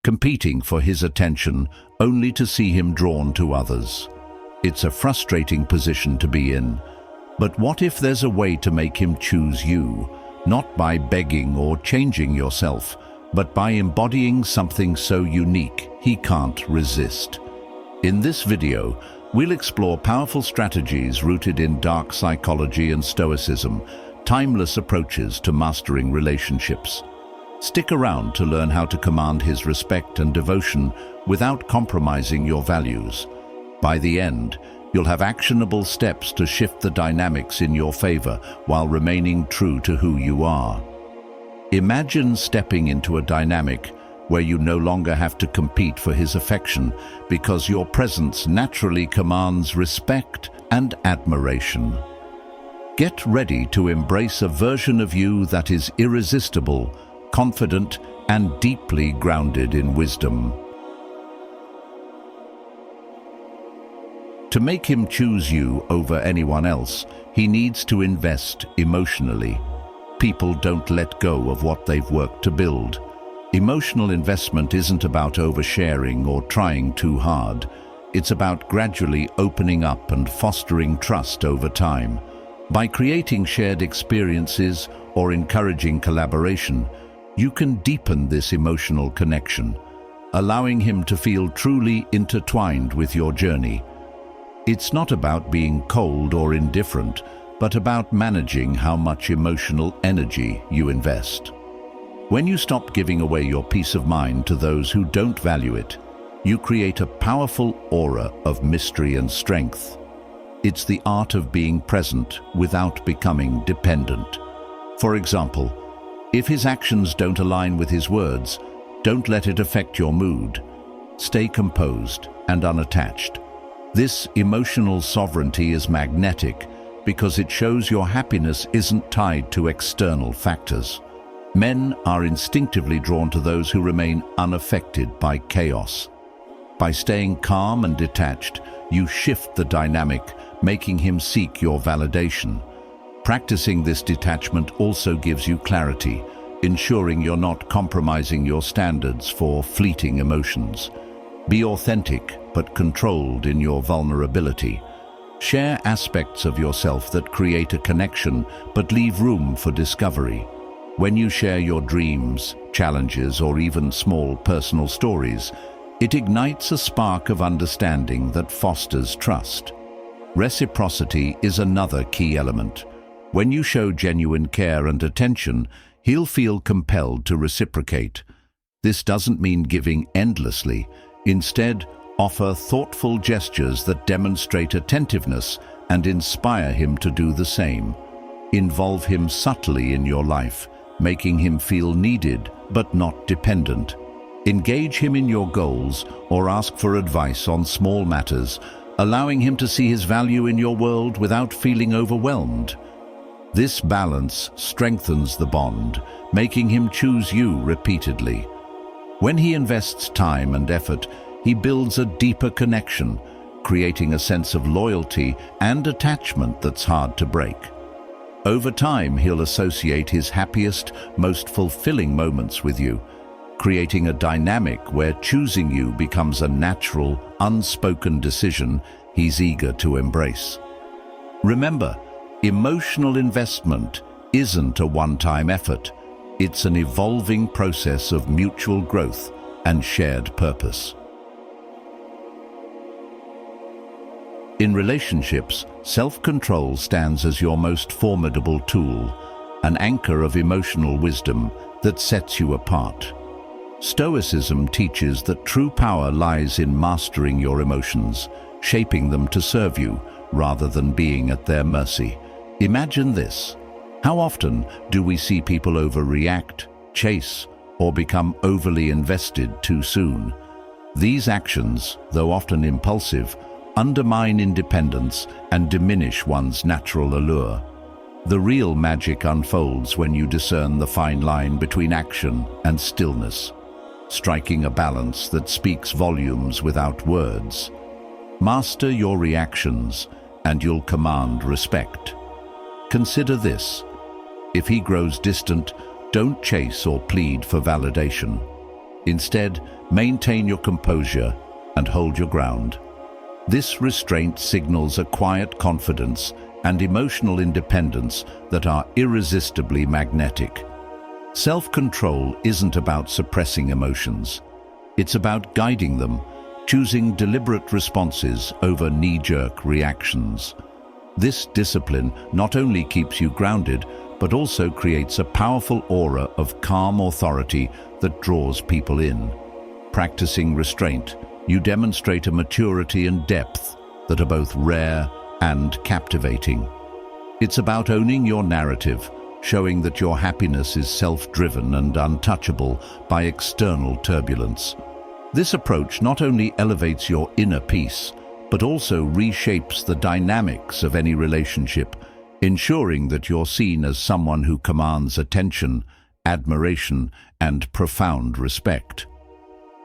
competing for his attention only to see him drawn to others. It's a frustrating position to be in. But what if there's a way to make him choose you, not by begging or changing yourself, but by embodying something so unique he can't resist? In this video, we'll explore powerful strategies rooted in dark psychology and Stoicism, timeless approaches to mastering relationships. Stick around to learn how to command his respect and devotion without compromising your values. By the end, you'll have actionable steps to shift the dynamics in your favor while remaining true to who you are. Imagine stepping into a dynamic where you no longer have to compete for his affection because your presence naturally commands respect and admiration. Get ready to embrace a version of you that is irresistible, confident, and deeply grounded in wisdom. To make him choose you over anyone else, he needs to invest emotionally. People don't let go of what they've worked to build. Emotional investment isn't about oversharing or trying too hard. It's about gradually opening up and fostering trust over time. By creating shared experiences or encouraging collaboration, you can deepen this emotional connection, allowing him to feel truly intertwined with your journey. It's not about being cold or indifferent, but about managing how much emotional energy you invest. When you stop giving away your peace of mind to those who don't value it, you create a powerful aura of mystery and strength. It's the art of being present without becoming dependent. For example, if his actions don't align with his words, don't let it affect your mood. Stay composed and unattached. This emotional sovereignty is magnetic because it shows your happiness isn't tied to external factors. Men are instinctively drawn to those who remain unaffected by chaos. By staying calm and detached, you shift the dynamic, making him seek your validation. Practicing this detachment also gives you clarity, ensuring you're not compromising your standards for fleeting emotions. Be authentic but controlled in your vulnerability. Share aspects of yourself that create a connection but leave room for discovery. When you share your dreams, challenges, or even small personal stories, it ignites a spark of understanding that fosters trust. Reciprocity is another key element. When you show genuine care and attention, he'll feel compelled to reciprocate. This doesn't mean giving endlessly. Instead, offer thoughtful gestures that demonstrate attentiveness and inspire him to do the same. Involve him subtly in your life, making him feel needed but not dependent. Engage him in your goals or ask for advice on small matters, allowing him to see his value in your world without feeling overwhelmed. This balance strengthens the bond, making him choose you repeatedly. When he invests time and effort, he builds a deeper connection, creating a sense of loyalty and attachment that's hard to break. Over time, he'll associate his happiest, most fulfilling moments with you, creating a dynamic where choosing you becomes a natural, unspoken decision he's eager to embrace. Remember, emotional investment isn't a one-time effort. It's an evolving process of mutual growth and shared purpose. In relationships, self-control stands as your most formidable tool, an anchor of emotional wisdom that sets you apart. Stoicism teaches that true power lies in mastering your emotions, shaping them to serve you, rather than being at their mercy. Imagine this. How often do we see people overreact, chase, or become overly invested too soon? These actions, though often impulsive, undermine independence and diminish one's natural allure. The real magic unfolds when you discern the fine line between action and stillness, striking a balance that speaks volumes without words. Master your reactions, and you'll command respect. Consider this. If he grows distant, don't chase or plead for validation. Instead, maintain your composure and hold your ground. This restraint signals a quiet confidence and emotional independence that are irresistibly magnetic. Self-control isn't about suppressing emotions. It's about guiding them, choosing deliberate responses over knee-jerk reactions. This discipline not only keeps you grounded, but also creates a powerful aura of calm authority that draws people in. Practicing restraint, you demonstrate a maturity and depth that are both rare and captivating. It's about owning your narrative, showing that your happiness is self-driven and untouchable by external turbulence. This approach not only elevates your inner peace, but also reshapes the dynamics of any relationship, ensuring that you're seen as someone who commands attention, admiration, and profound respect.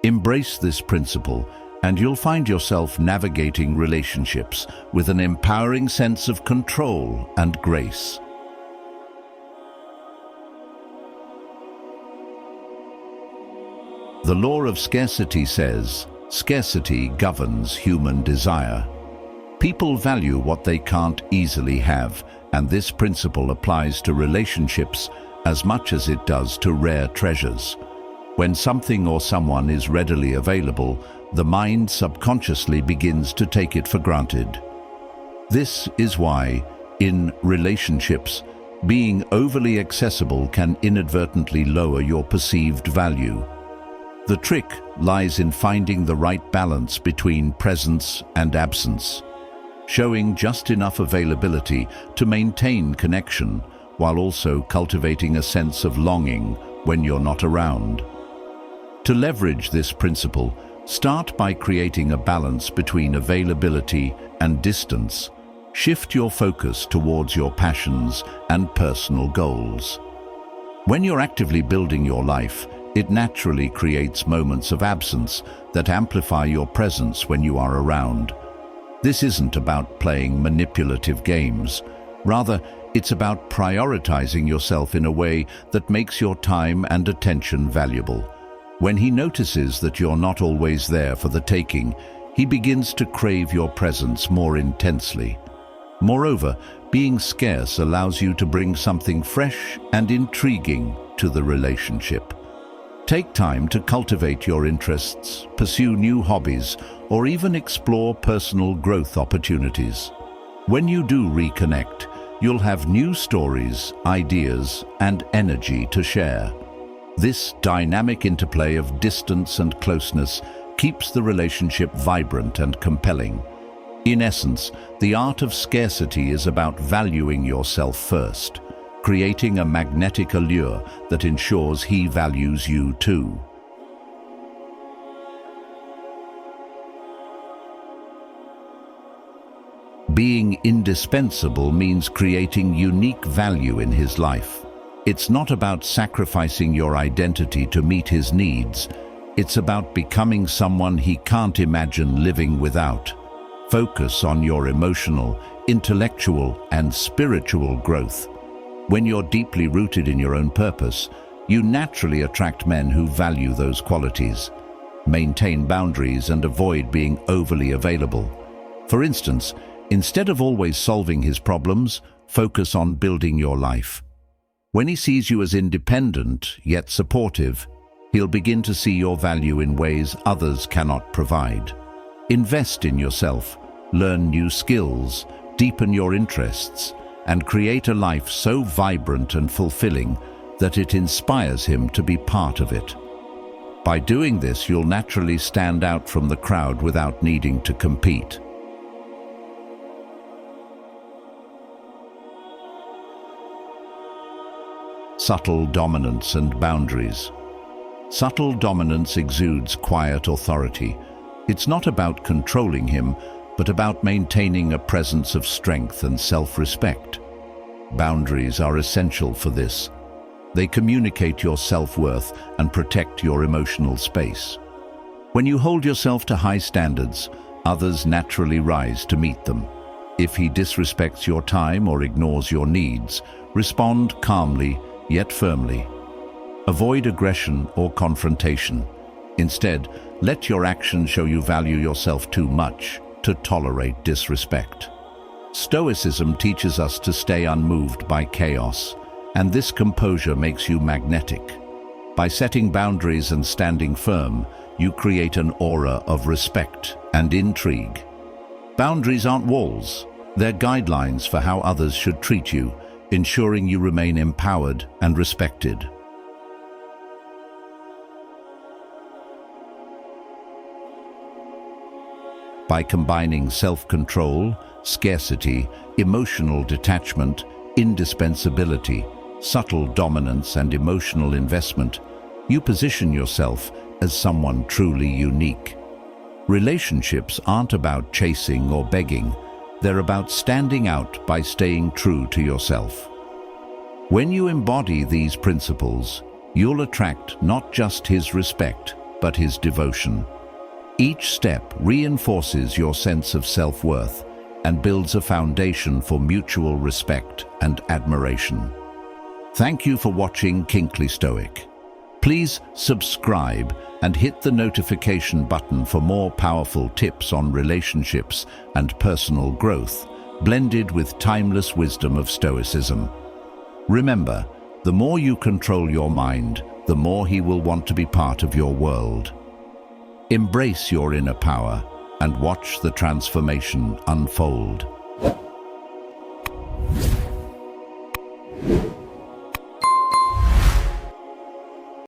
Embrace this principle, and you'll find yourself navigating relationships with an empowering sense of control and grace. The law of scarcity says, scarcity governs human desire. People value what they can't easily have, and this principle applies to relationships as much as it does to rare treasures. When something or someone is readily available, the mind subconsciously begins to take it for granted. This is why, in relationships, being overly accessible can inadvertently lower your perceived value. The trick lies in finding the right balance between presence and absence, showing just enough availability to maintain connection while also cultivating a sense of longing when you're not around. To leverage this principle, start by creating a balance between availability and distance. Shift your focus towards your passions and personal goals. When you're actively building your life, it naturally creates moments of absence that amplify your presence when you are around. This isn't about playing manipulative games. Rather, it's about prioritizing yourself in a way that makes your time and attention valuable. When he notices that you're not always there for the taking, he begins to crave your presence more intensely. Moreover, being scarce allows you to bring something fresh and intriguing to the relationship. Take time to cultivate your interests, pursue new hobbies, or even explore personal growth opportunities. When you do reconnect, you'll have new stories, ideas, and energy to share. This dynamic interplay of distance and closeness keeps the relationship vibrant and compelling. In essence, the art of scarcity is about valuing yourself first, creating a magnetic allure that ensures he values you too. Being indispensable means creating unique value in his life. It's not about sacrificing your identity to meet his needs. It's about becoming someone he can't imagine living without. Focus on your emotional, intellectual, and spiritual growth. When you're deeply rooted in your own purpose, you naturally attract men who value those qualities. Maintain boundaries and avoid being overly available. For instance, instead of always solving his problems, focus on building your life. When he sees you as independent, yet supportive, he'll begin to see your value in ways others cannot provide. Invest in yourself, learn new skills, deepen your interests, and create a life so vibrant and fulfilling that it inspires him to be part of it. By doing this, you'll naturally stand out from the crowd without needing to compete. Subtle dominance and boundaries. Subtle dominance exudes quiet authority. It's not about controlling him, but about maintaining a presence of strength and self-respect. Boundaries are essential for this. They communicate your self-worth and protect your emotional space. When you hold yourself to high standards, others naturally rise to meet them. If he disrespects your time or ignores your needs, respond calmly yet firmly. Avoid aggression or confrontation. Instead, let your actions show you value yourself too much to tolerate disrespect. Stoicism teaches us to stay unmoved by chaos, and this composure makes you magnetic. By setting boundaries and standing firm, you create an aura of respect and intrigue. Boundaries aren't walls, they're guidelines for how others should treat you, ensuring you remain empowered and respected. By combining self-control, scarcity, emotional detachment, indispensability, subtle dominance, and emotional investment, you position yourself as someone truly unique. Relationships aren't about chasing or begging, they're about standing out by staying true to yourself. When you embody these principles, you'll attract not just his respect, but his devotion. Each step reinforces your sense of self-worth and builds a foundation for mutual respect and admiration. Thank you for watching Kinkley Stoic. Please subscribe and hit the notification button for more powerful tips on relationships and personal growth, blended with timeless wisdom of Stoicism. Remember, the more you control your mind, the more he will want to be part of your world. Embrace your inner power and watch the transformation unfold.